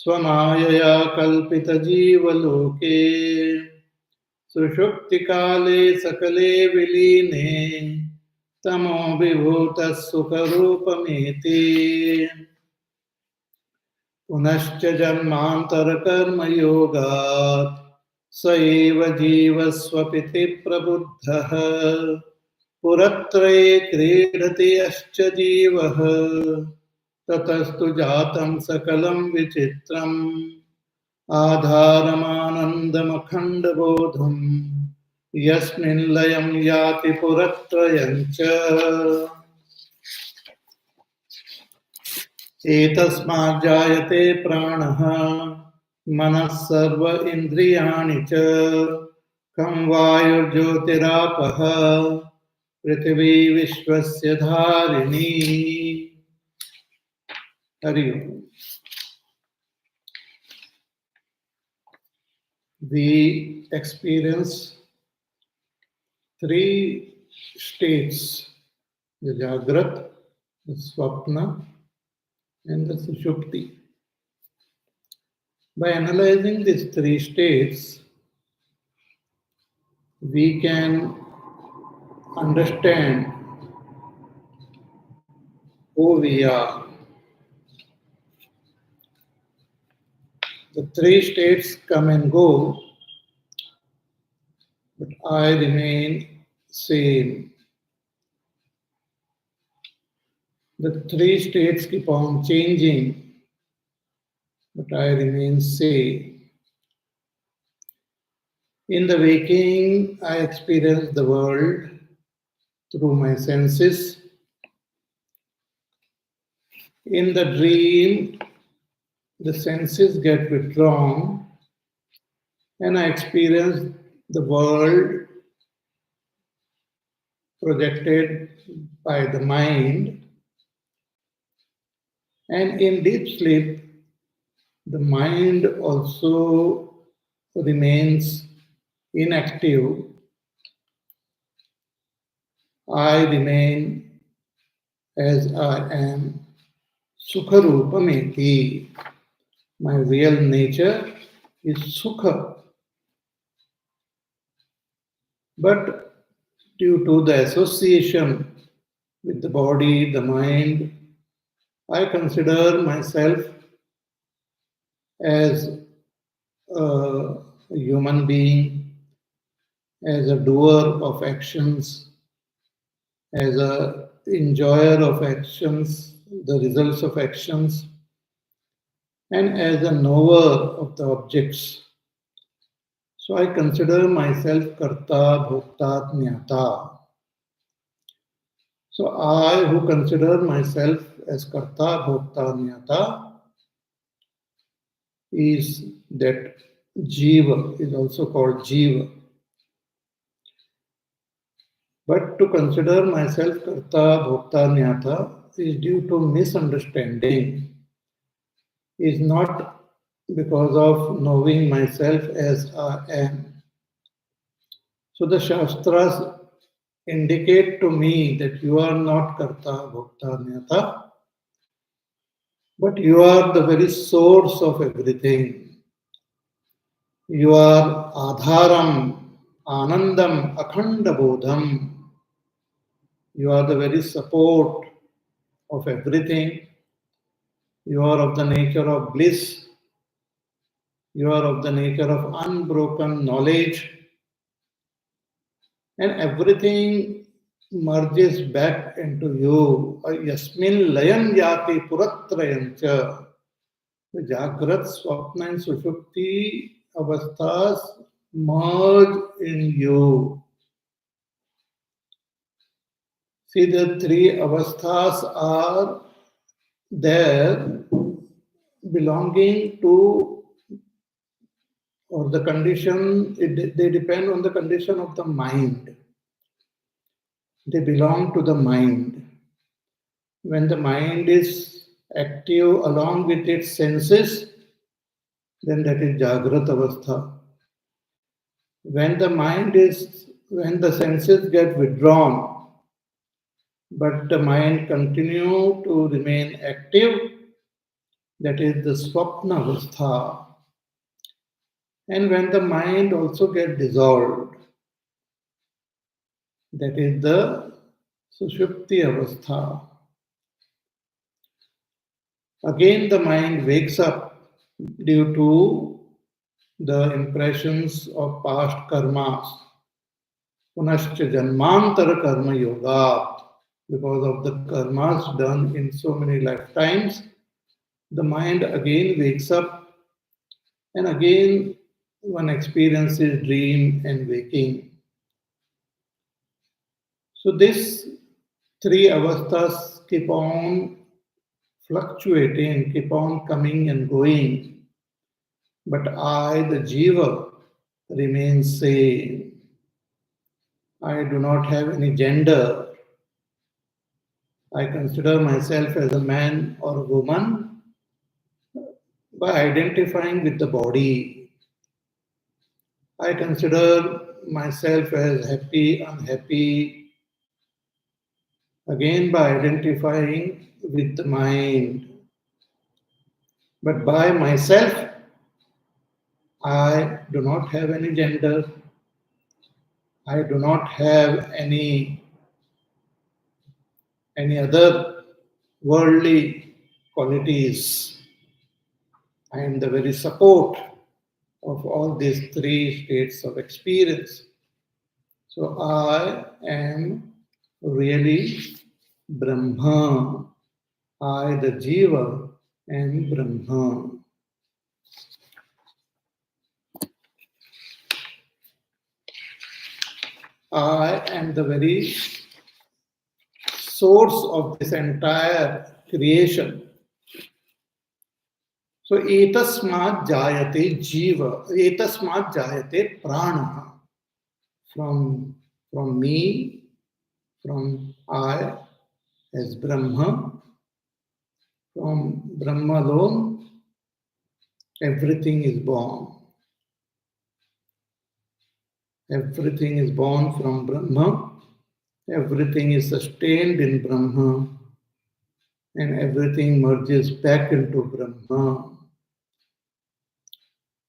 स्वमायया कल्पितजीवलोके सुषुप्तिकाले सकले विलीने तमो विभूतः सुखरूपमेति पुनश्च जन्मान्तरकर्मयोगात् स एव जीवस्वपिति प्रबुद्धः पुरत्रये क्रीडति यश्च जीवः ततस्तु जातं सकलं विचित्रम् आधारमानन्दमखण्डबोधम् यस्मिन् लयं याति पुरत्रयं च एतस्माज्जायते प्राणः मनः सर्व इन्द्रियाणि च खं वायुर्ज्योतिरापः पृथिवी विश्वस्य धारिणी हरि ओम. We experience three states: the Jagrat, the Swapna, and the Sushupti. By analyzing these three states, we can understand who we are. The three states come and go, but I remain same. The three states keep on changing, but I remain same. In the waking, I experience the world through my senses. In the dream, the senses get withdrawn and I experience the world projected by the mind. And in deep sleep, the mind also remains inactive. I remain as I am, Sukharupameti. My real nature is Sukha. But due to the association with the body, the mind, I consider myself as a human being, as a doer of actions, as a enjoyer of actions, the results of actions, and as a knower of the objects. So I consider myself Karta, Bhokta, Jnata. So I, who consider myself as Karta, Bhokta, Jnata, is that Jiva, is also called Jiva. But to consider myself Karta, Bhokta, Jnata is due to misunderstanding, is not because of knowing myself as I am. So the Shastras indicate to me that you are not Karta, Bhokta, Jnata, but you are the very source of everything. You are Adharam, Anandam, Akhanda Bodham. You are the very support of everything. You are of the nature of bliss. You are of the nature of unbroken knowledge. And everything merges back into you. Yasmin layam yati puratrayancha. The Jagrat, Swapna and Sushupti avasthas merge in you. See, the three avasthas are there belonging to, or the condition, they depend on the condition of the mind. They belong to the mind. When the mind is active along with its senses, then that is Jagrat Avastha. When the senses get withdrawn, but the mind continue to remain active, that is the swapna avastha. And when the mind also gets dissolved, that is the sushupti avastha. Again, the mind wakes up due to the impressions of past karmas. Punascha janmantara karma yoga. Because of the karmas done in so many lifetimes, the mind again wakes up, and again one experiences dream and waking. So these three avasthas keep on fluctuating, keep on coming and going. But I, the jiva, remain same. I do not have any gender. I consider myself as a man or a woman by identifying with the body. I consider myself as happy, unhappy, again by identifying with the mind. But by myself, I do not have any gender. I do not have any other worldly qualities. I am the very support of all these three states of experience. So I am really Brahma. I, the Jiva, am Brahma. I am the very source of this entire creation. So etasmat jayate jiva, etasmat jayate prana. From me, from I as Brahma, from Brahma alone, everything is born. Everything is born from Brahma. Everything is sustained in Brahma. And everything merges back into Brahma.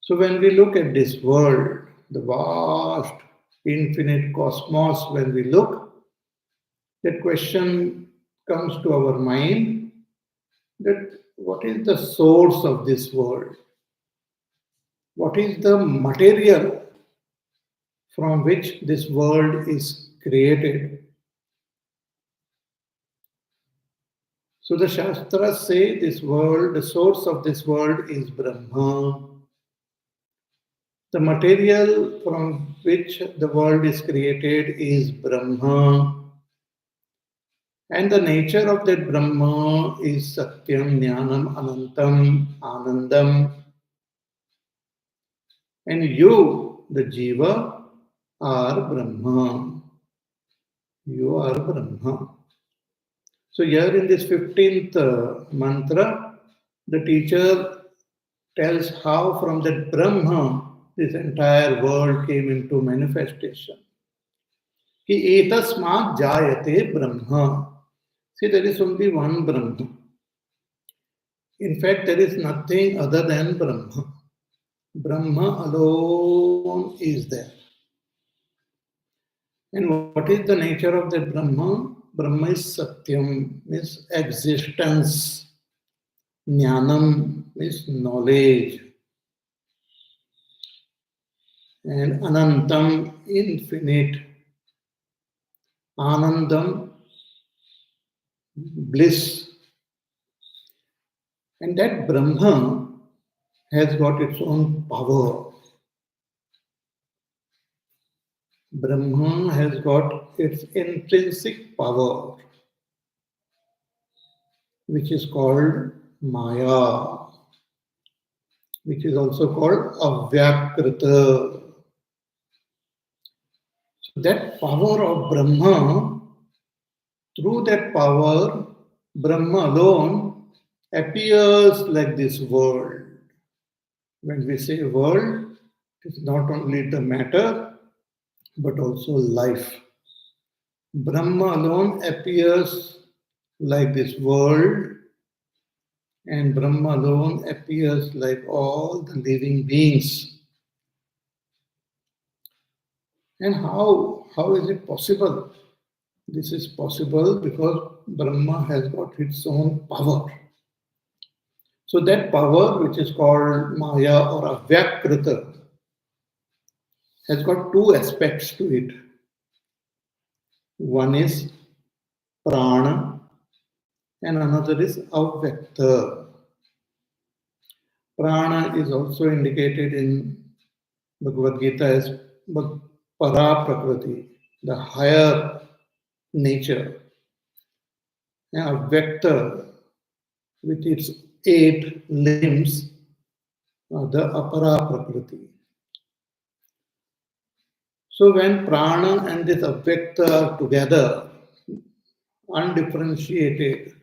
So when we look at this world, the vast, infinite cosmos, when we look, that question comes to our mind that what is the source of this world? What is the material from which this world is created? So the Shastras say this world, the source of this world is Brahma. The material from which the world is created is Brahma. And the nature of that Brahma is Satyam, Jnanam, Anantam, Anandam. And you, the Jiva, are Brahma. You are Brahma. So here in this 15th mantra, the teacher tells how from that Brahma this entire world came into manifestation. Ki etasmat jayate Brahma. See, there is only one Brahma. In fact, there is nothing other than Brahma. Brahma alone is there. And what is the nature of that Brahma? Brahma is Satyam, means existence. Jnanam means knowledge. And Anantam, infinite. Anandam, bliss. And that Brahma has got its own power. Brahma has got its intrinsic power, which is called Maya, which is also called Avyakrita. So that power of Brahma, through that power, Brahma alone appears like this world. When we say world, it is not only the matter, but also life. Brahma alone appears like this world, and Brahma alone appears like all the living beings. And how is it possible? This is possible because Brahma has got its own power. So that power, which is called Maya or Avyakrita, has got two aspects to it. One is Prana and another is Avyakta. Prana is also indicated in Bhagavad Gita as Para Prakriti, the higher nature. And Avyakta, with its 8 limbs, are the Apara Prakriti. So when Prana and this Avyakta are together, undifferentiated,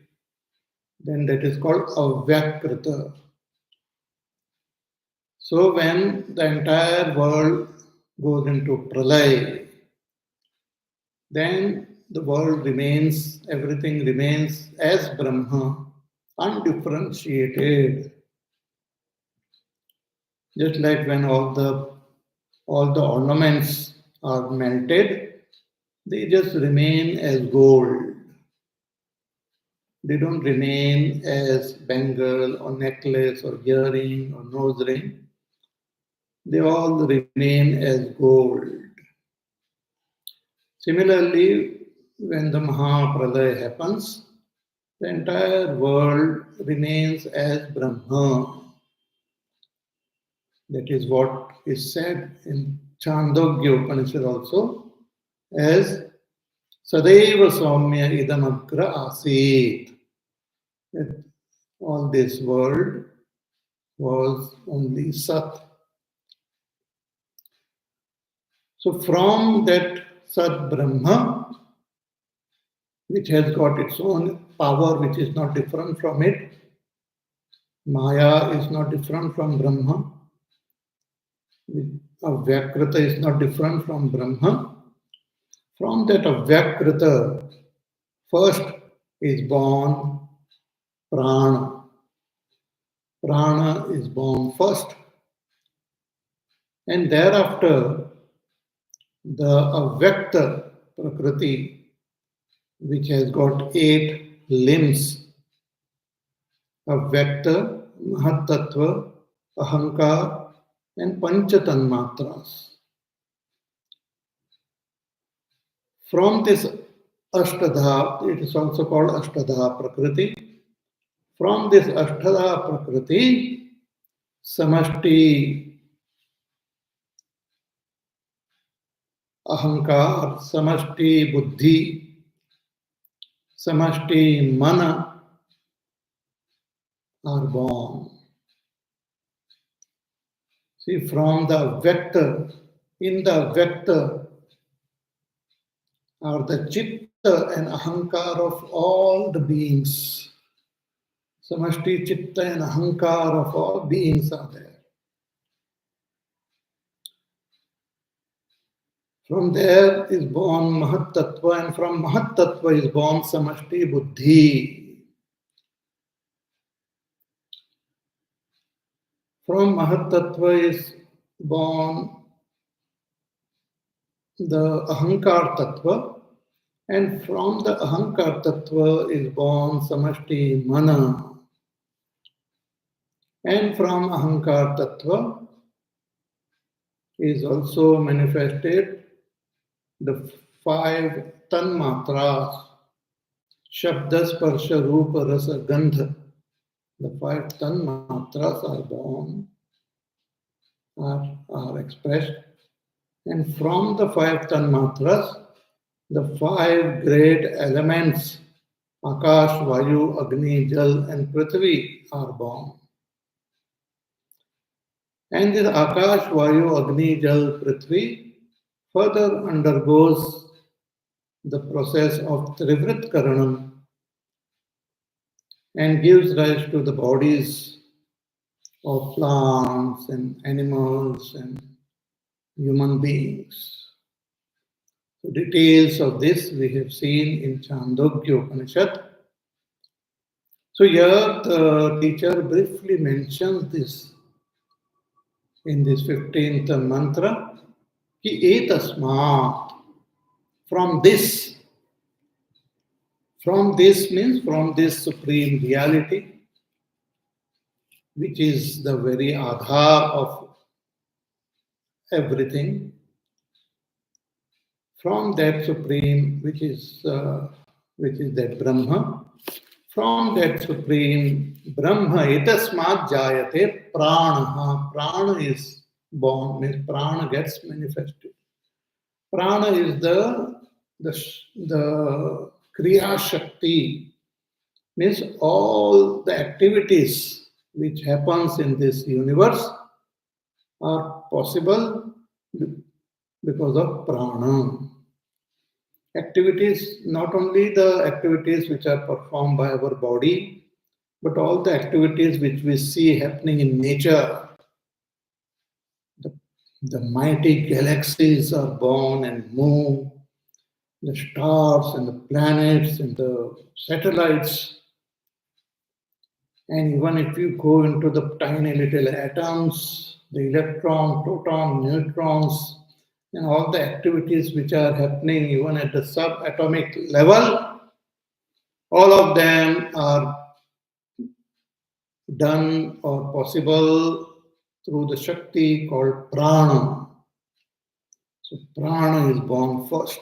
then that is called Avyakrita. So when the entire world goes into pralay, then the world remains, everything remains as Brahma, undifferentiated. Just like when all the ornaments are melted, they just remain as gold. They don't remain as bangle or necklace or earring or nose ring. They all remain as gold. Similarly, when the Mahapralaya happens, the entire world remains as Brahma. That is what is said in Chandogya Upanishad also as Sadaiva Saumya Idam Agra Asit. That all this world was only Sat. So from that Sat Brahma, which has got its own power, which is not different from it, Maya is not different from Brahma, Avyakrita is not different from Brahma. From that Avyakrita, first is born Prana. Prana is born first. And thereafter, the Avyakta Prakriti, which has got 8 limbs, Avyakta, Mahatattva, Ahankar, and Panchatanmatras. From this Ashtadha, it is also called Ashtadha Prakriti. From this Ashtadha Prakriti, Samashti Ahankar, Samashti Buddhi, Samashti Mana are born. See, from the vector, in the vector are the Chitta and Ahankar of all the beings. Samashti, Chitta and Ahankar of all beings are there. From there is born Mahatattva, and from Mahatattva is born Samashti Buddhi. From Mahatattva is born the Ahankar Tattva, and from the Ahankar Tattva is born Samashti Mana. And from Ahankar Tattva is also manifested the 5 Tanmatras, Shabda, Sparsha, Rupa, Rasa, Gandha. The 5 Tanmatras are born, are expressed. And from the 5 Tanmatras, the 5 great elements, Akash, Vayu, Agni, Jal, and Prithvi are born. And this Akash, Vayu, Agni, Jal, Prithvi further undergoes the process of Trivrit Karanam and gives rise to the bodies of plants and animals and human beings. The details of this we have seen in Chandogya Upanishad. So here the teacher briefly mentions this in this 15th mantra, ki etasmat, from this. From this means from this supreme reality, which is the very adhar of everything. From that supreme, which is that Brahma, from that supreme Brahma, etasmat jayate prana. Prana is born, means prana gets manifested. Prana is the kriya shakti, means all the activities which happens in this universe are possible because of prana. Activities, not only the activities which are performed by our body, but all the activities which we see happening in nature. The, the mighty galaxies are born and move, the stars and the planets and the satellites. And even if you go into the tiny little atoms, the electron, proton, neutrons, and all the activities which are happening even at the subatomic level, all of them are done or possible through the Shakti called Prana. So Prana is born first.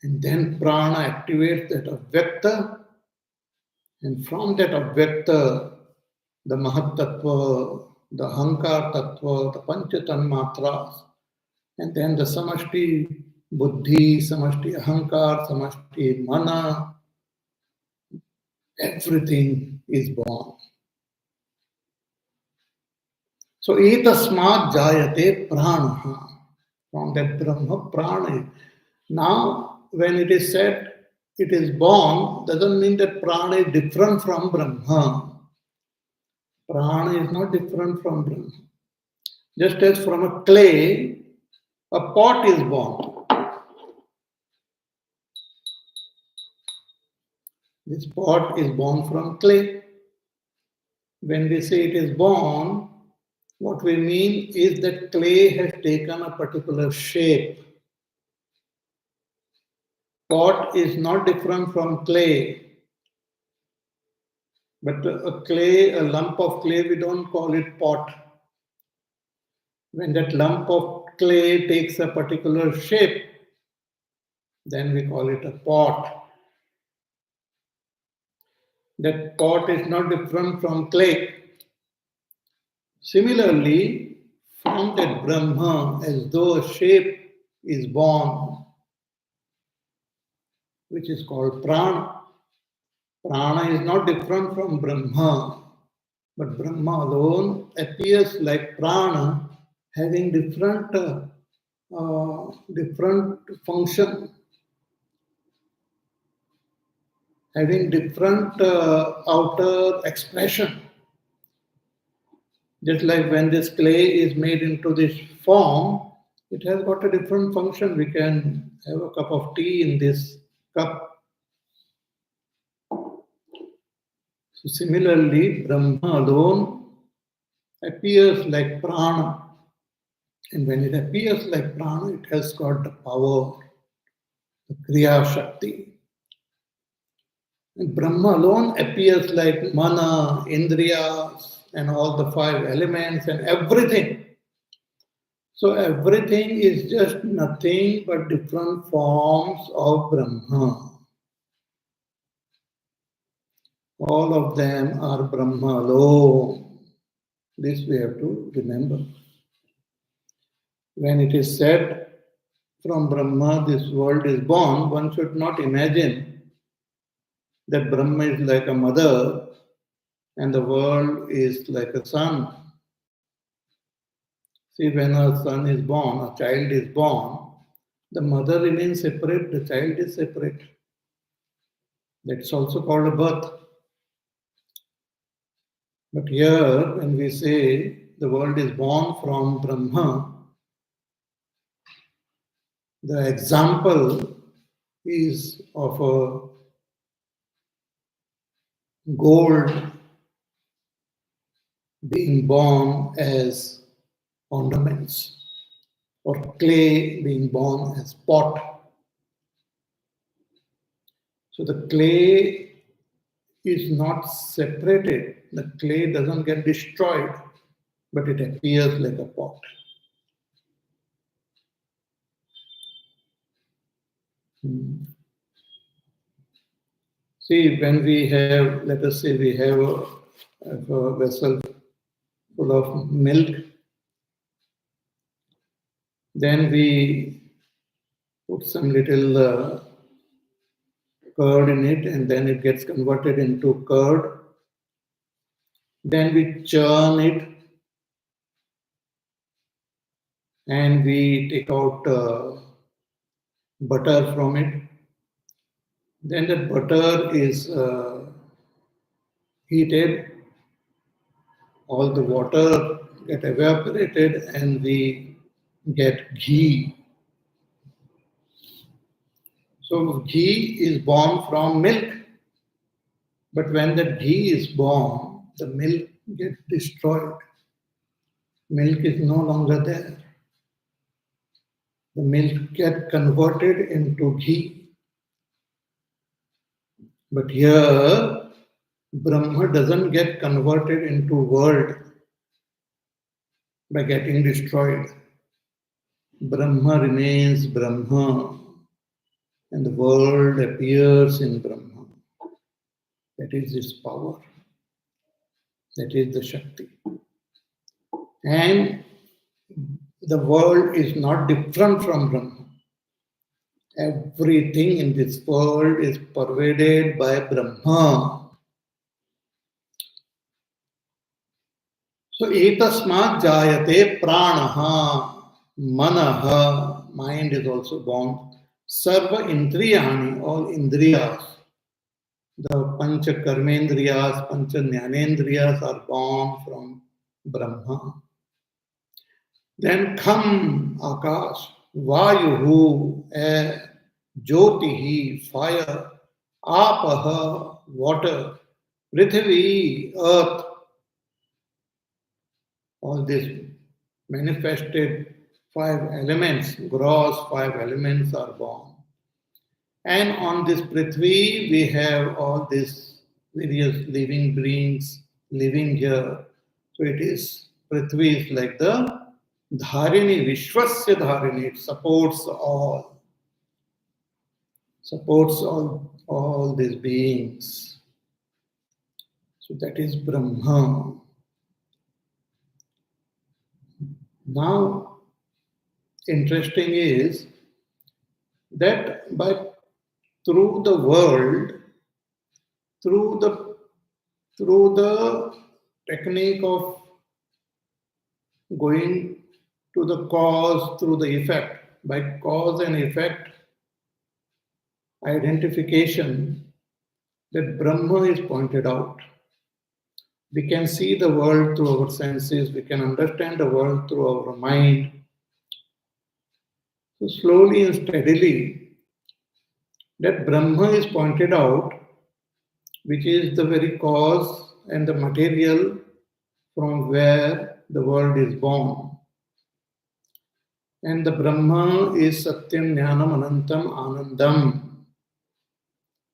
And then Prana activates that Avyakta. And from that Avyakta, the Mahat Tattva, the Ahankar Tattva, the Pancha Tanmatras, and then the Samashti Buddhi, Samashti Ahankar, Samashti Mana, everything is born. So, etasmat jayate prana. From that Brahma, prana. Now, when it is said it is born, doesn't mean that prana is different from Brahma. Prana is not different from Brahma. Just as from a clay, a pot is born. This pot is born from clay. When we say it is born, what we mean is that clay has taken a particular shape. Pot is not different from clay. But a lump of clay, we don't call it pot. When that lump of clay takes a particular shape, then we call it a pot. That pot is not different from clay. Similarly, from that Brahma, as though a shape is born, which is called prana. Prana is not different from Brahma, but Brahma alone appears like prana, having different function, having different outer expression. Just like when this clay is made into this form, it has got a different function. We can have a cup of tea in this cup. So similarly, Brahma alone appears like prana. And when it appears like prana, it has got the power, the kriya shakti. And Brahma alone appears like mana, indriyas, and all the five elements and everything. So everything is just nothing but different forms of Brahma. All of them are Brahma alone. This we have to remember. When it is said from Brahma this world is born, one should not imagine that Brahma is like a mother and the world is like a son. See, when a son is born, a child is born, the mother remains separate, the child is separate. That's also called a birth. But here, when we say the world is born from Brahma, the example is of gold being born as ornaments, or clay being born as pot. So the clay is not separated. The clay doesn't get destroyed, but it appears like a pot. See, when we have, let us say, we have a vessel full of milk, then we put some little curd in it, and then it gets converted into curd. Then we churn it, and we take out butter from it. Then that butter is heated, all the water get evaporated, and we get ghee. So ghee is born from milk. But when that ghee is born, the milk gets destroyed. Milk is no longer there. The milk gets converted into ghee. But here, Brahma doesn't get converted into world by getting destroyed. Brahma remains Brahma, and the world appears in Brahma. That is his power. That is the Shakti. And the world is not different from Brahma. Everything in this world is pervaded by Brahma. So, etasmat jayate pranaha, manaha, mind is also born. Sarva indriyani, all indriyas. The pancha karmendriyas, pancha jnanendriyas are born from Brahma. Then kham, akash, vayuhu, air, jyotihi, fire, apaha, water, prithvi, earth. All these manifested 5 elements, gross 5 elements are born. And on this Prithvi, we have all these various living beings living here. So it is, Prithvi is like the Dharini, Vishwasya Dharini, it supports all these beings. So that is Brahma. Now, interesting is that through the world, through the technique of going to the cause through the effect, by cause and effect identification, that Brahma is pointed out. We can see the world through our senses, we can understand the world through our mind. So slowly and steadily, that Brahma is pointed out, which is the very cause and the material from where the world is born. And the Brahma is Satyam, Jnanam, Anantam, Anandam.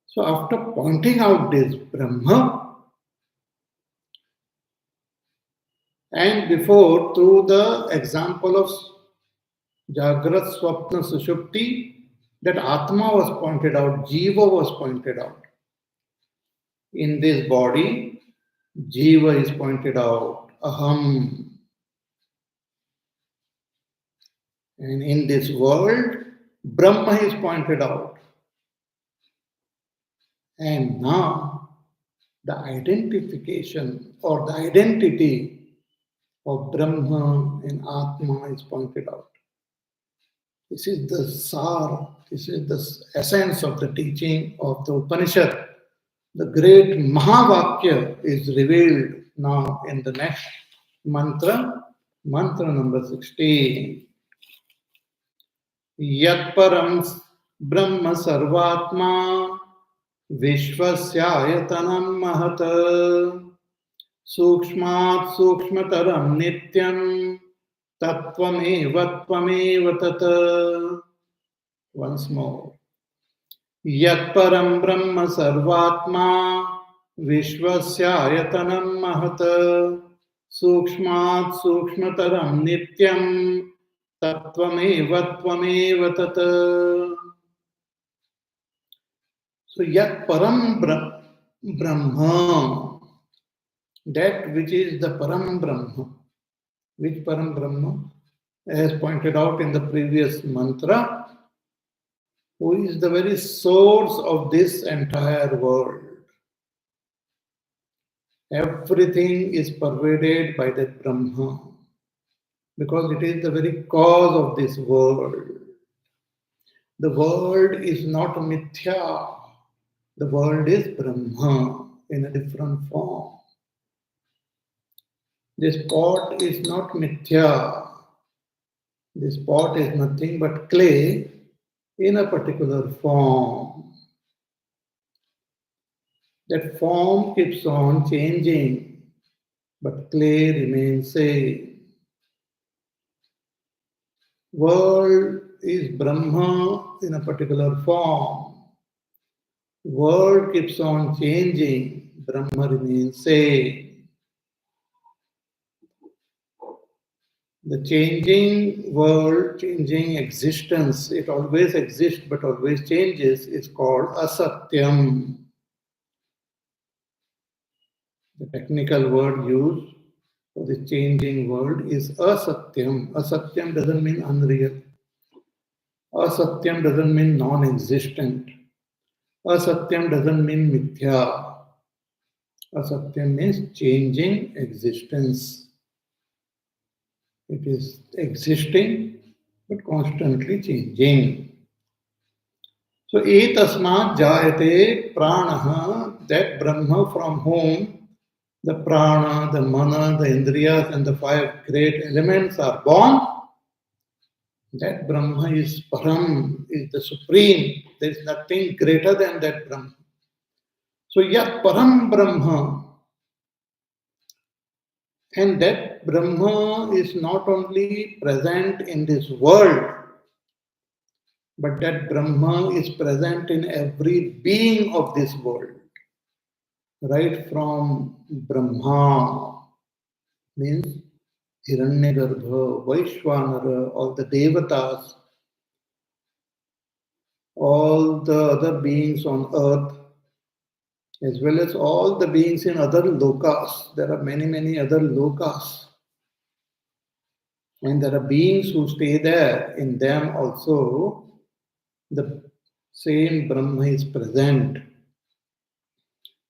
So after pointing out this Brahma, and before, through the example of Jagrat, Swapna, Sushupti, that Atma was pointed out, Jiva was pointed out. In this body, Jiva is pointed out, Aham. And in this world, Brahma is pointed out. And now, the identification or the identity of Brahma and Atma is pointed out. This is the sar, this is the essence of the teaching of the Upanishad. The great Mahavakya is revealed now in the next mantra, mantra number 16. Yat param Brahma sarvatma विश्वस्यायतनं महत् सूक्ष्मात् सूक्ष्मतरं नित्यं तत्त्वमेव त्वमेव तत्. Once more. यत्परं ब्रह्म सर्वात्मा विश्वस्यायतनं महत् सूक्ष्मात् सूक्ष्मतरं नित्यं तत्त्वमेव त्वमेव तत्. So yat param brahma, that which is the param brahma. Which param brahma? As pointed out in the previous mantra, who is the very source of this entire world. Everything is pervaded by that Brahma, because it is the very cause of this world. The world is not mithya. The world is Brahma in a different form. This pot is not mithya. This pot is nothing but clay in a particular form. That form keeps on changing, but clay remains same. World is Brahma in a particular form. World keeps on changing, Brahma remains same. The changing world, changing existence, it always exists but always changes, is called asatyam. The technical word used for the changing world is asatyam. Asatyam doesn't mean unreal. Asatyam doesn't mean non-existent. Asatyam doesn't mean mithya. Asatyam means changing existence. It is existing but constantly changing. So, etasmat jayate pranaha, that Brahma from whom the prana, the mana, the indriyas and the five great elements are born, that Brahma is param, is the supreme. There is nothing greater than that Brahma. So, yat param Brahma, and that Brahma is not only present in this world, but that Brahma is present in every being of this world. Right from Brahma, means Hiranyagarbha, Vaishwanara, all the Devatas, all the other beings on earth, as well as all the beings in other lokas. There are many, many other lokas. And there are beings who stay there. In them also, the same Brahma is present.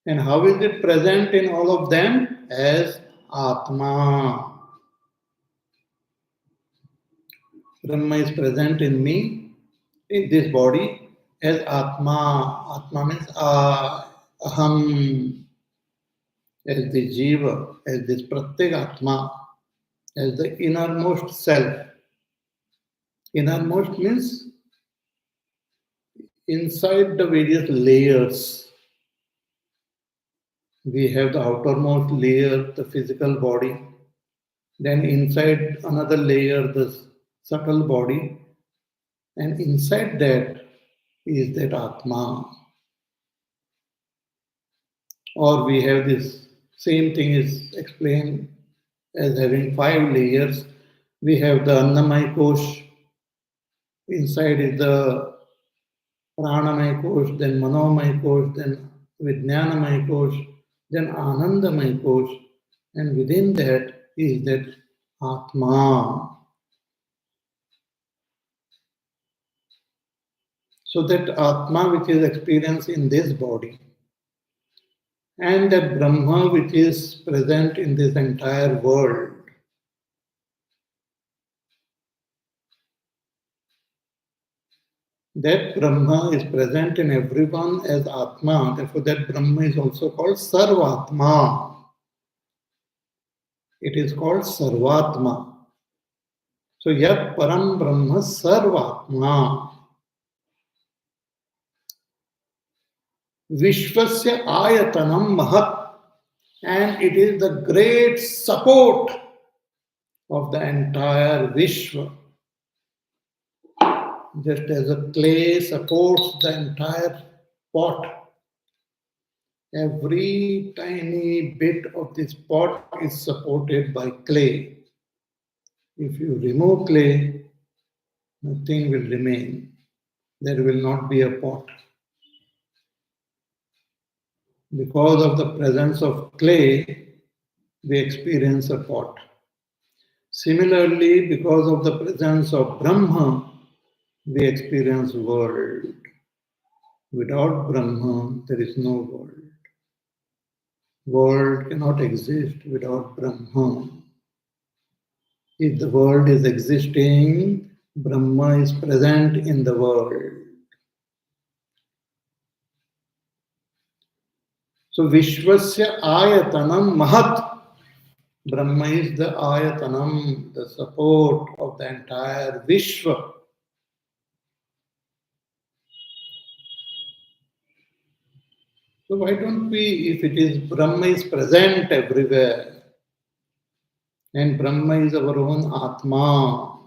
And how is it present in all of them? As Atma. Brahma is present in me, in this body, as Atma. Atma means I, Aham, as the Jiva, as this Pratyek Atma, as the innermost self. Innermost means inside the various layers. We have the outermost layer, the physical body. Then inside another layer, the subtle body. And inside that is that Atma. Or we have this same thing is explained as having 5 layers. We have the Annamay Kosh. Inside is the Pranamay Kosh, then Manomay Kosh, then Vijnanamay Kosh, then Anandamay Kosh. And within that is that Atma. So that Atma which is experienced in this body, and that Brahma which is present in this entire world. That Brahma is present in everyone as Atma, therefore that Brahma is also called Sarvatma. It is called Sarvatma. So Yat Param Brahma Sarvatma. Vishwasya ayatanam mahat, and it is the great support of the entire Vishwa. Just as a clay supports the entire pot, every tiny bit of this pot is supported by clay. If you remove clay, nothing will remain. There will not be a pot. Because of the presence of clay, we experience a pot. Similarly, because of the presence of Brahma, we experience world. Without Brahma, there is no world. World cannot exist without Brahma. If the world is existing, Brahma is present in the world. So Vishwasya ayatanam mahat. Brahma is the ayatanam, the support of the entire Vishwa. So why don't we, if it is Brahma is present everywhere, and Brahma is our own Atma,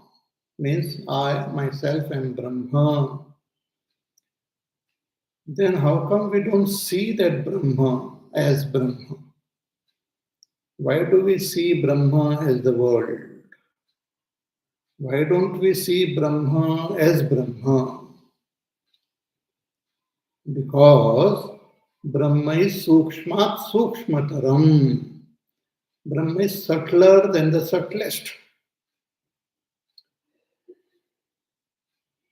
means I myself am Brahma, then how come we don't see that Brahma as Brahma? Why do we see Brahma as the world? Why don't we see Brahma as Brahma? Because Brahma is sukshmat sukshmataram. Brahma is subtler than the subtlest.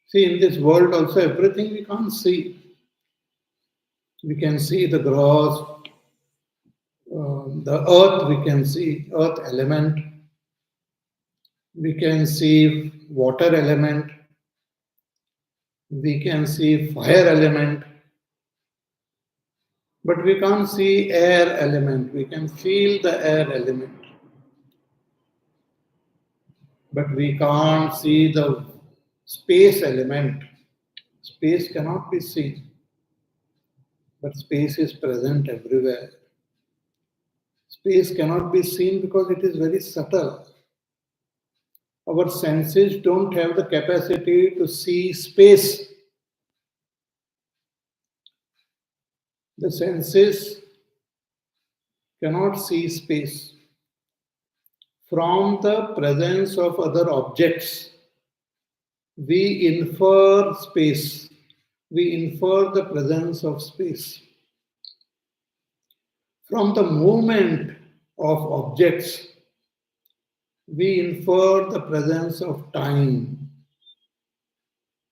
See, in this world also everything we can't see. We can see the grass, the earth we can see, earth element. We can see water element. We can see fire element. But we can't see air element. We can feel the air element. But we can't see the space element. Space cannot be seen. But space is present everywhere. Space cannot be seen because it is very subtle. Our senses don't have the capacity to see space. The senses cannot see space. From the presence of other objects, we infer space. We infer the presence of space. From the movement of objects, we infer the presence of time.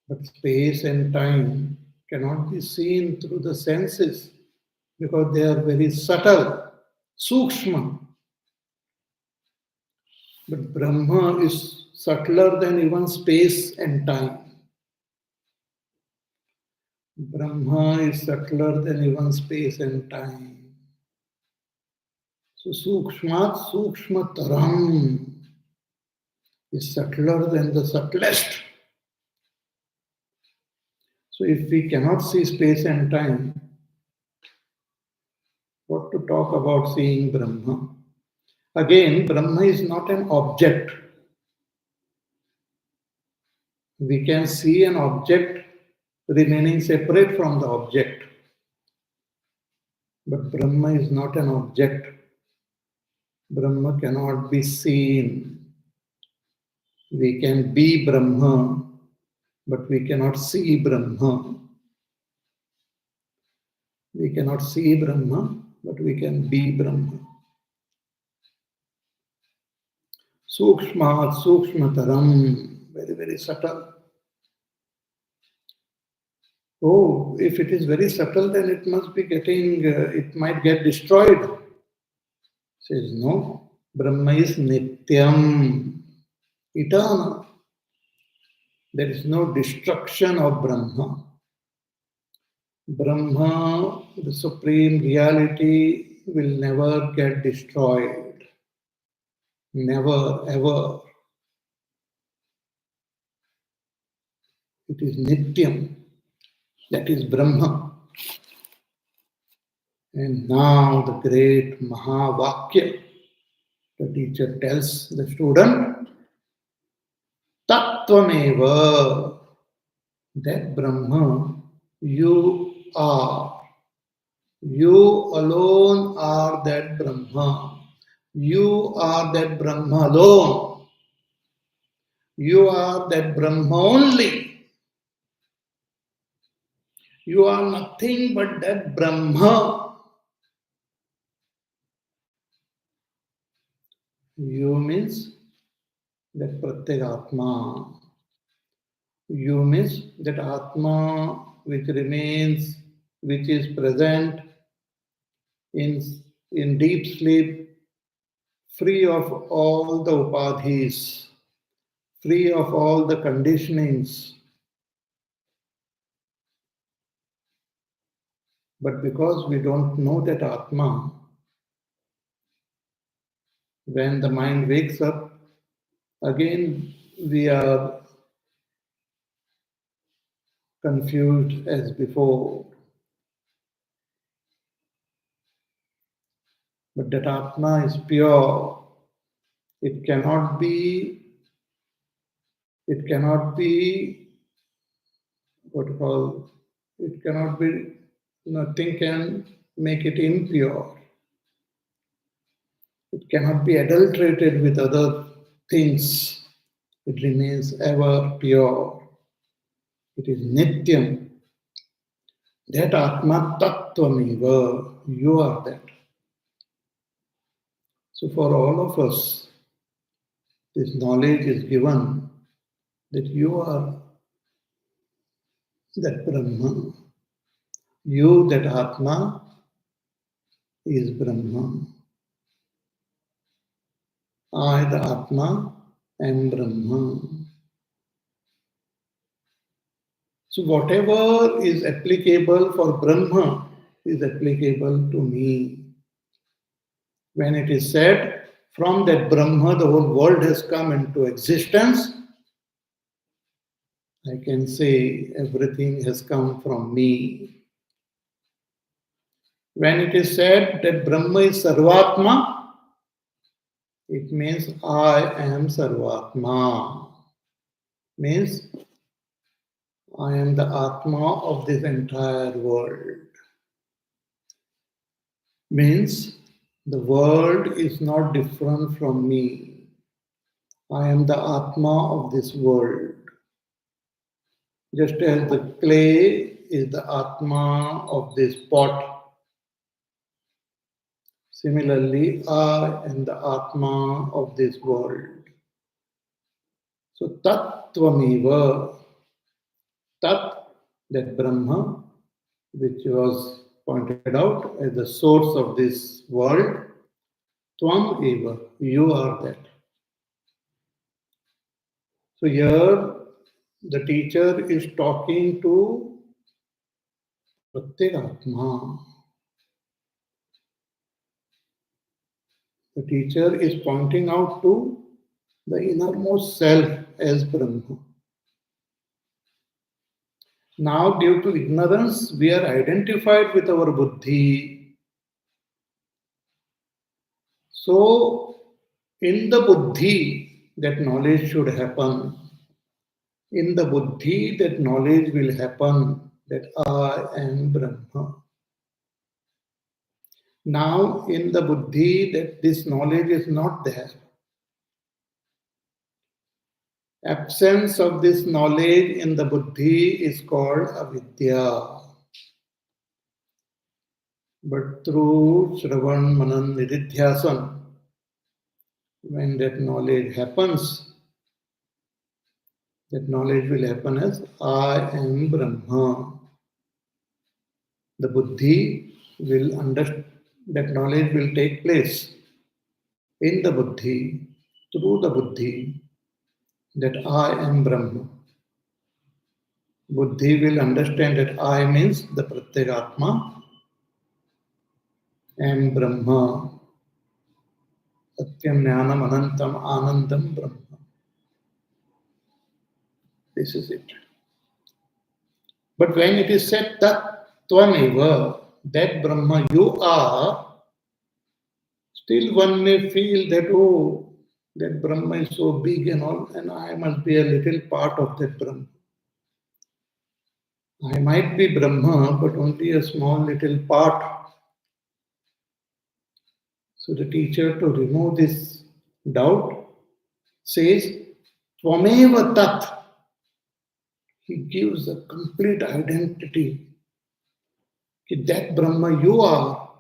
But space and time cannot be seen through the senses because they are very subtle, sukshma. But Brahma is subtler than even space and time. Brahma is subtler than even space and time. So sukshmat sukshmataram is subtler than the subtlest. So if we cannot see space and time, what to talk about seeing Brahma? Again, Brahma is not an object. We can see an object remaining separate from the object. But Brahma is not an object. Brahma cannot be seen. We can be Brahma, but we cannot see Brahma. We cannot see Brahma, but we can be Brahma. Sukshma, sukshmataram, very, very subtle. Oh, if it is very subtle, then it must be getting, it might get destroyed. Says no, Brahma is nityam, eternal. There is no destruction of Brahma. Brahma, the supreme reality, will never get destroyed. Never, ever. It is nityam. That is Brahma. And now the great Mahavakya, the teacher tells the student, Tattvameva, that Brahma, you are. You alone are that Brahma. You are that Brahma alone. You are that Brahma only. You are nothing but that Brahma. You means that Pratyagatma. You means that Atma which remains, which is present in, in deep sleep, free of all the upadhis, free of all the conditionings. But because we don't know that Atma, when the mind wakes up, again we are confused as before. But that Atma is pure. It cannot be, it cannot be what you call, it cannot be, nothing can make it impure. It cannot be adulterated with other things. It remains ever pure. It is Nityam. That Atma Tattvamiva, you are that. So for all of us, this knowledge is given that you are that Brahman. You, that Atma, is Brahman. I, the Atma, am Brahman. So whatever is applicable for Brahma is applicable to me. When it is said, from that Brahma the whole world has come into existence, I can say everything has come from me. When it is said that Brahma is Sarvatma, it means I am Sarvatma. Means I am the Atma of this entire world. Means the world is not different from me. I am the Atma of this world. Just as the clay is the Atma of this pot, similarly, I am the Atma of this world. So, Tattvamiva, Tat, that Brahma, which was pointed out as the source of this world, Tvam Eva, you are that. So, here the teacher is talking to Pratyagatma. The teacher is pointing out to the innermost self as Brahma. Now, due to ignorance, we are identified with our buddhi. So, in the buddhi, that knowledge should happen. In the buddhi, that knowledge will happen that I am Brahma. Now, in the buddhi, that this knowledge is not there. Absence of this knowledge in the buddhi is called avidya. But through Shravan, Manan, Nididhyasan, when that knowledge happens, that knowledge will happen as I am Brahma. The buddhi will understand, that knowledge will take place in the buddhi, through the buddhi, that I am Brahma. Buddhi will understand that I means the Pratyagatma, am Brahma. Satyam Jnanam Anantam Anandam Brahma. This is it. But when it is said Tat Tvameva, that Brahma you are, still one may feel that, oh, that Brahma is so big and all, and I must be a little part of that Brahma. I might be Brahma, but only a small little part. So the teacher, to remove this doubt, says, Tvameva Tat. He gives a complete identity. That Brahma you are,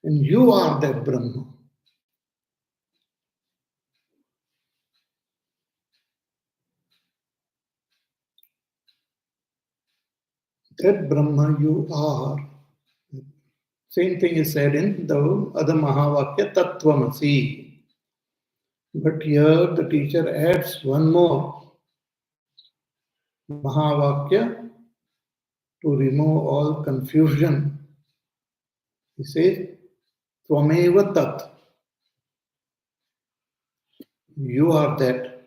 and you are that Brahma. That Brahma you are. Same thing is said in the other Mahavakya, Tattvamasi. But here the teacher adds one more Mahavakya to remove all confusion. He says, Tvameva Tat. You are that.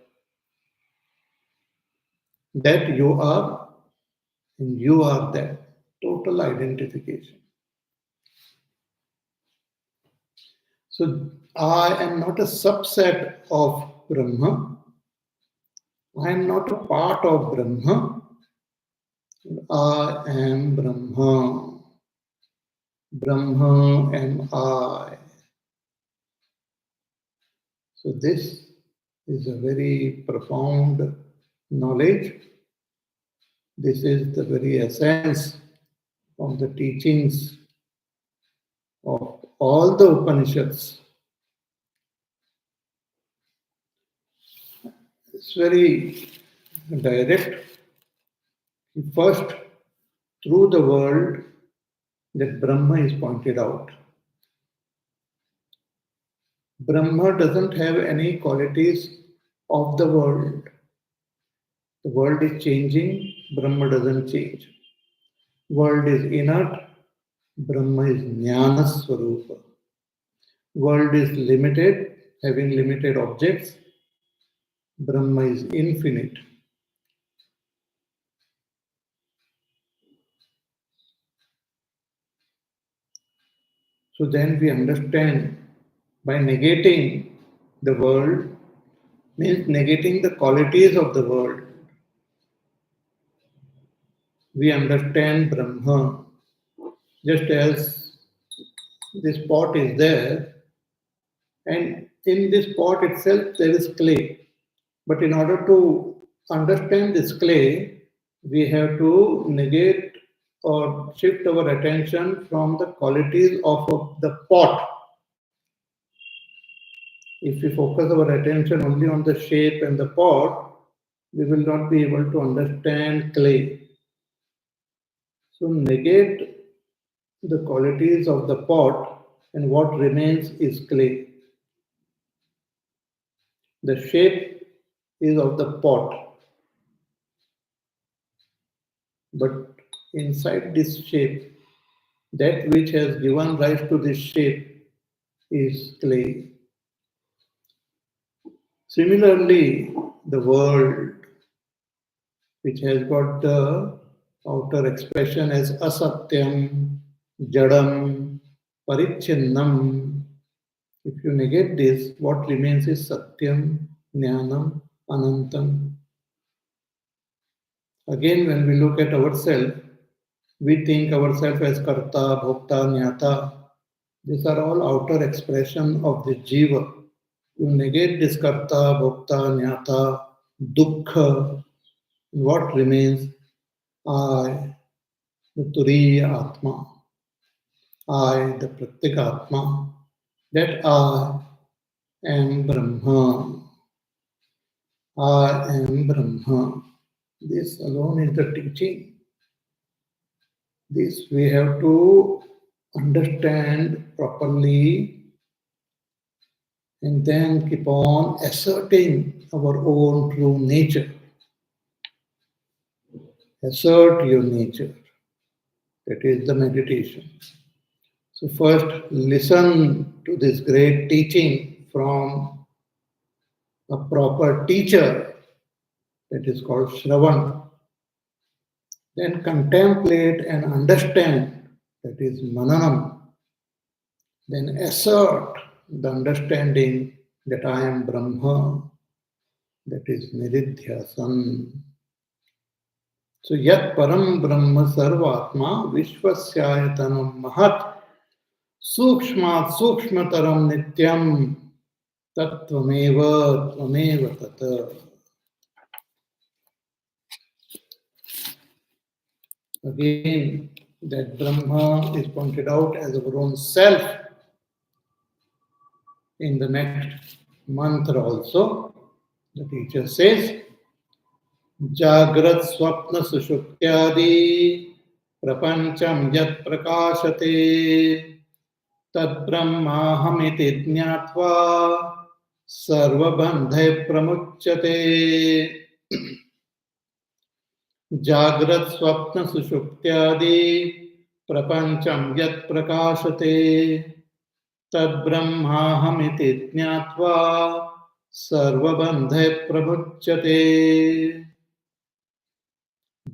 That you are, and you are that. Total identification. So I am not a subset of Brahma. I am not a part of Brahma. I am Brahma. Brahma am I. So this is a very profound knowledge. This is the very essence of the teachings of all the Upanishads. It's very direct. First, through the world, that Brahma is pointed out. Brahma doesn't have any qualities of the world. The world is changing, Brahma doesn't change. World is inert, Brahma is Jnana Swarupa. World is limited, having limited objects, Brahma is infinite. So then we understand, by negating the world means negating the qualities of the world. We understand Brahma just as this pot is there, and in this pot itself there is clay. But in order to understand this clay, we have to negate or shift our attention from the qualities of the pot. If we focus our attention only on the shape and the pot, we will not be able to understand clay. So negate the qualities of the pot, and what remains is clay. The shape is of the pot, but inside this shape, that which has given rise to this shape is clay. Similarly, the world, which has got the outer expression as asatyam, jadam, parichinnam. If you negate this, what remains is satyam, jnanam, anantam. Again, when we look at ourselves, we think ourselves as karta, bhokta, jnata. These are all outer expression of the jiva. You negate this karta, bhokta, jnata, dukkha. What remains? I, the Turiya Atma. I, the Pratyekatma. That I am Brahma. I am Brahma. This alone is the teaching. This we have to understand properly and then keep on asserting our own true nature. Assert your nature. That is the meditation. So first, listen to this great teaching from a proper teacher, that is called Shravan. Then contemplate and understand that is mananam, then assert the understanding that I am Brahma, that is nididhyasan. So yat param brahma sarvatma vishwasyayatanam mahat sukshmat sukshmataram nityam tattvameva tvameva tata. Again, that Brahma is pointed out as our own self in the next mantra also. The teacher says, Jagrat Swapna Sushuptyadi Prapancham Yat Prakashate Tad Brahmahamiti Jnatva Sarvabandhe Pramuchyate. Jagrat Swapna Sushuptyadi Prapancham Yat Prakashate Tad Brahmahamiti Jnatva Sarvabandhe Pramuchyate.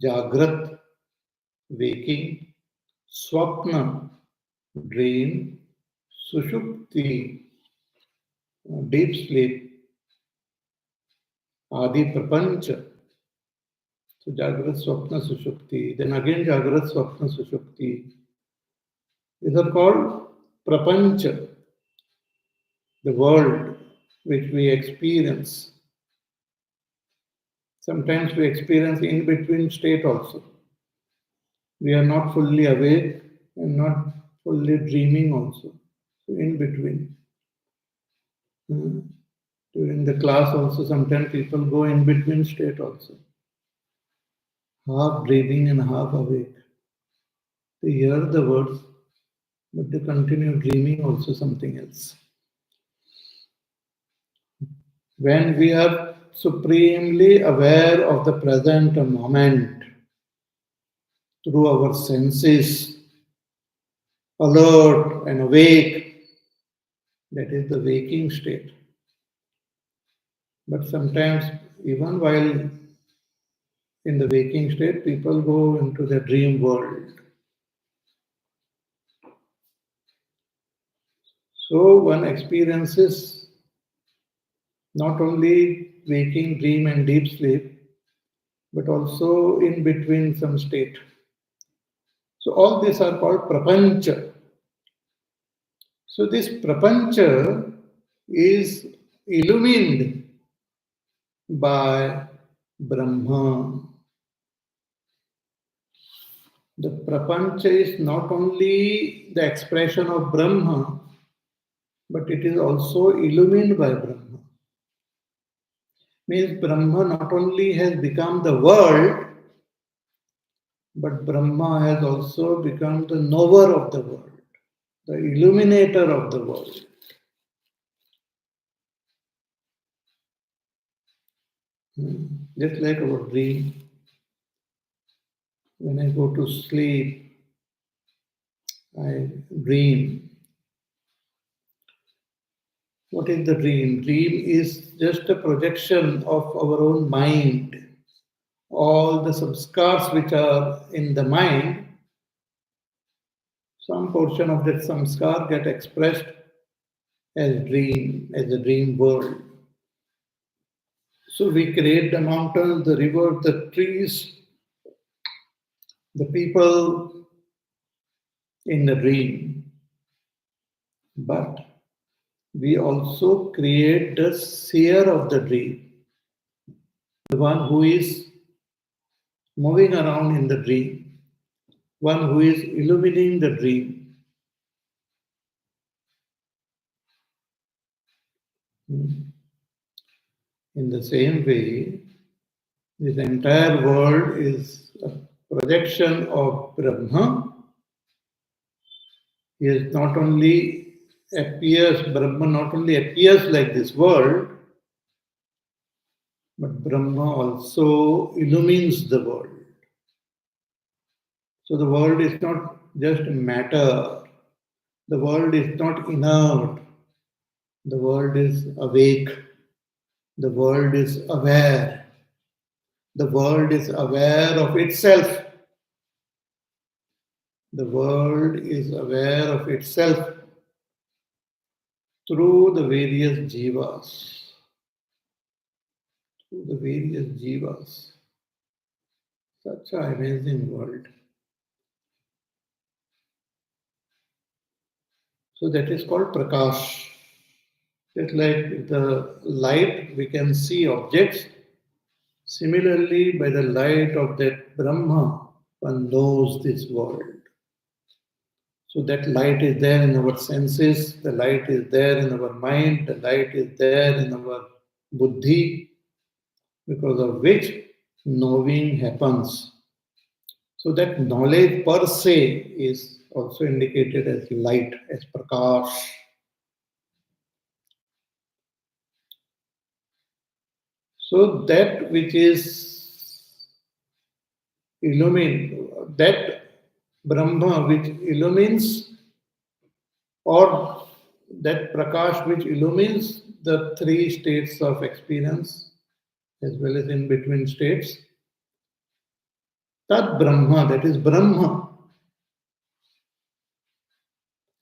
Jagrat, waking, Swapna, dream, Sushupti, deep sleep, Adi Prapancha. So Jagrat, Swapna, Sushupti. Then again Jagrat, Swapna, Sushupti. These are called Prapancha, the world which we experience. Sometimes we experience in between state also. We are not fully awake and not fully dreaming also. So in between. During the class also, sometimes people go in between state also. Half breathing and half awake. They hear the words, but they continue dreaming also something else. When we are supremely aware of the present moment through our senses, alert and awake, that is the waking state. But sometimes, even while in the waking state, people go into the dream world. So one experiences not only waking, dream and deep sleep, but also in between some state. So all these are called prapancha. So this prapancha is illumined by Brahma. The prapancha is not only the expression of Brahma, but it is also illumined by Brahma. Means Brahma not only has become the world, but Brahma has also become the knower of the world, the illuminator of the world. Just like our dream. When I go to sleep, I dream. What is the dream? Dream is just a projection of our own mind. All the samskars which are in the mind, some portion of that samskar get expressed as dream, as a dream world. So we create the mountains, the river, the trees, the people in the dream. But we also create the seer of the dream, the one who is moving around in the dream, one who is illuminating the dream. In the same way, this entire world is a projection of Brahma. He is not only appears, Brahma not only appears like this world, but Brahma also illumines the world. So the world is not just matter. The world is not inert. The world is awake. The world is aware. The world is aware of itself. The world is aware of itself through the various jivas. Through the various jivas. Such an amazing world. So that is called prakash. Just like the light, we can see objects. Similarly, by the light of that Brahma, one knows this world. So that light is there in our senses, the light is there in our mind, the light is there in our buddhi, because of which knowing happens. So that knowledge per se is also indicated as light, as prakash. So that which is illumined, that Brahma which illumines, or that prakash which illumines the three states of experience as well as in between states, that Brahma, that is Brahma.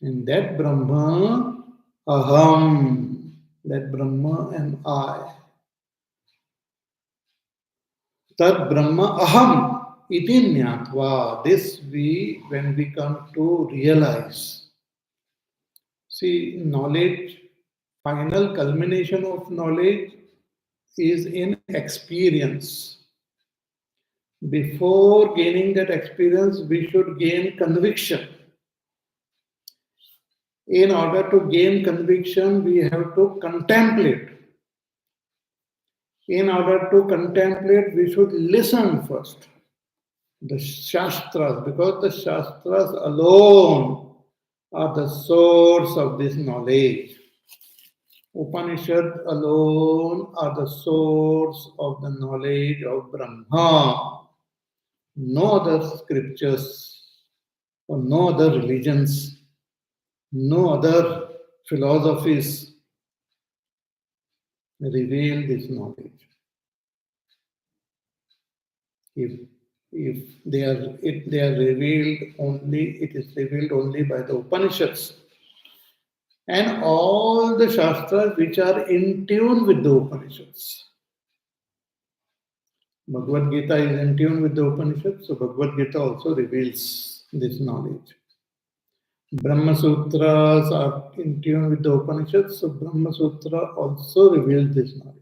And that Brahma, Aham, that Brahma am I. Tat Brahma Aham iti jnatva. This we, when we come to realize. See, knowledge, final culmination of knowledge is in experience. Before gaining that experience, we should gain conviction. In order to gain conviction, we have to contemplate. In order to contemplate, we should listen first. The Shastras, because the Shastras alone are the source of this knowledge. Upanishad alone are the source of the knowledge of Brahma. No other scriptures or no other religions, no other philosophies reveal this knowledge. If they are revealed only, it is revealed only by the Upanishads and all the Shastras which are in tune with the Upanishads. Bhagavad Gita is in tune with the Upanishads, so Bhagavad Gita also reveals this knowledge. Brahma Sutras are in tune with the Upanishads, so Brahma Sutra also reveals this knowledge.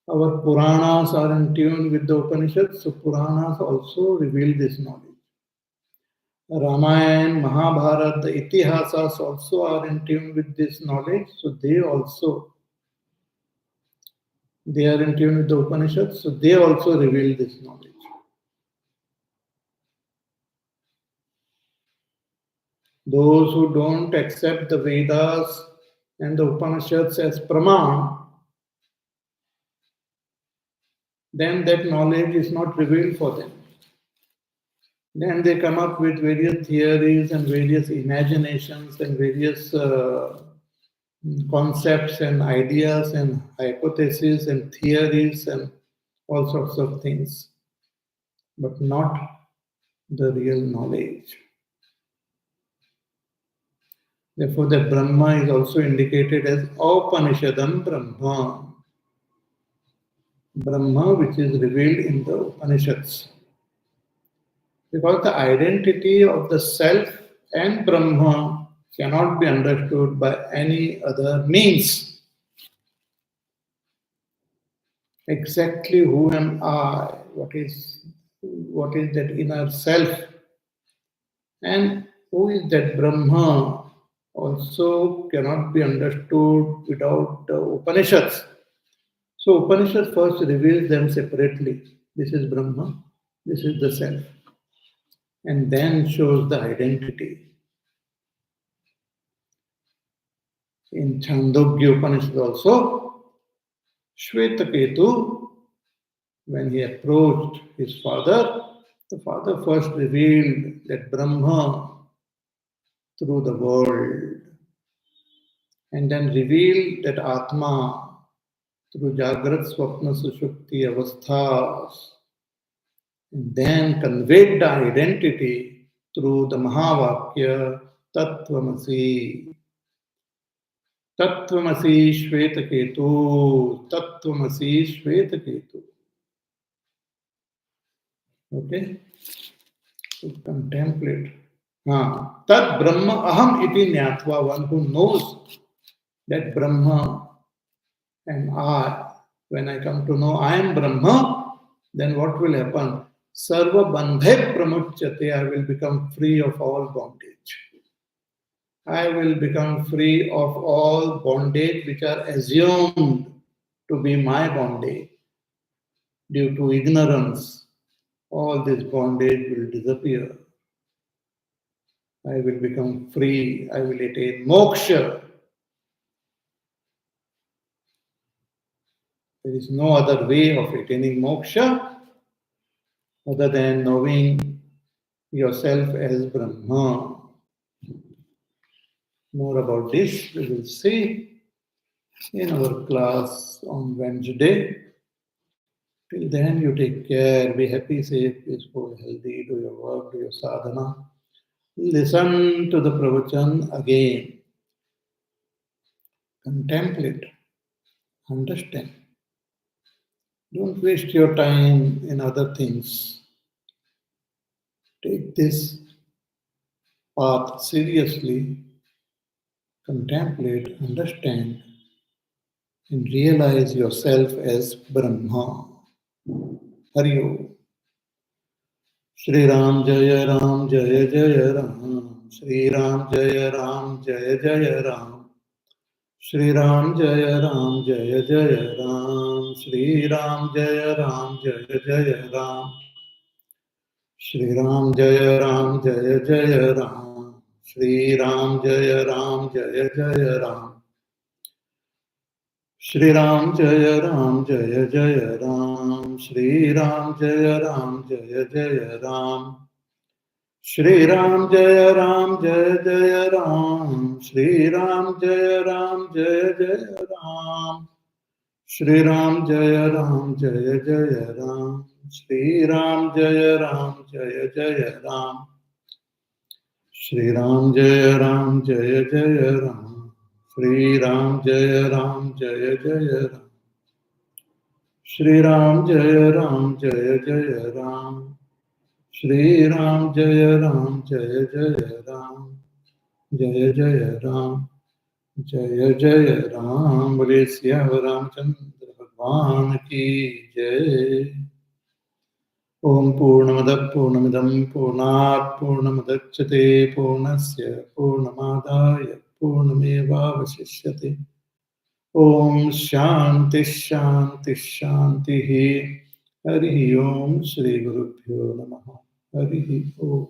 Our Puranas are in tune with the Upanishads, so Puranas also reveal this knowledge. Ramayana, Mahabharata, the Itihasas also are in tune with this knowledge, so they are in tune with the Upanishads, so they also reveal this knowledge. Those who don't accept the Vedas and the Upanishads as Praman, then that knowledge is not revealed for them. Then they come up with various theories and various imaginations and various concepts and ideas and hypotheses and theories and all sorts of things, but not the real knowledge. Therefore, the Brahma is also indicated as Upanishadam Brahma. Brahma, which is revealed in the Upanishads. Because the identity of the self and Brahma cannot be understood by any other means. Exactly who am I? What is that inner self? And who is that Brahma? Also cannot be understood without the Upanishads. So Upanishad first reveals them separately. This is Brahma, this is the self. And then shows the identity. In Chandogya Upanishad also, Shvetaketu, when he approached his father, the father first revealed that Brahma through the world, and then revealed that Atma through Jagrat, Swapna, Sushupti, Avasthas, and then conveyed the identity through the Mahavakya Tattvamasi. Tattvamasi Shvetaketu. Tattvamasi Shvetaketu. Okay? So contemplate. Tat Brahma Aham iti Nyatva, one who knows that Brahma and I, when I come to know I am Brahma, then what will happen? Sarva bandhe pramuchyate, I will become free of all bondage. I will become free of all bondage which are assumed to be my bondage due to ignorance. All this bondage will disappear. I will become free. I will attain moksha. There is no other way of attaining moksha other than knowing yourself as Brahma. More about this we will see in our class on Wednesday. Till then, you take care, be happy, safe, peaceful, healthy, do your work, do your sadhana. Listen to the pravachan again. Contemplate, understand. Don't waste your time in other things. Take this path seriously, contemplate, understand, and realize yourself as Brahma. Hari Om. Shri Ram Jaya Ram Jaya Jaya Ram. Shri Ram Jaya Ram Jaya Jaya Ram. Shri Ram Jaya Ram Jaya Jaya Ram. Shri Ram Jaya Ram Jaya Jaya Ram. Shri Ram Jaya Ram Jaya Jaya Ram. Shri Ram Jaya Ram Jaya Jaya Ram. Shri Ram Jaya Ram Jaya Jaya Ram. Shri Ram Jaya Ram Jaya Jaya Ram. Shri Ram Jaya Ram Jaya Jaya Ram. Shri Ram Jaya Ram Jaya Jaya Ram. Shri Ram Jaya Ram Jaya Jaya Ram. Shri Ram Jaya Ram Jaya Jaya Ram. Shri Ram Jaya Ram Jaya Jaya Ram. Shri Ram Jaya Ram Jaya Jaya Ram. Shri Ram Jaya Ram Jaya Jaya Ram. Shri Ram Jaya Ram Jaya Jaya Ram. Jaya Jaya Ram. Jaya Jaya Ram. Bole Siyam Ramchandra Bhagwan ki Jai. Om Purnamada Purnamidam Purnat Purnamadachyate Purnasya Purnamadaya Purnameva Vasishyate. Om Shanti Shanti Shanti. Hari Om Shri Guru Pyo Namaha. Hari Om.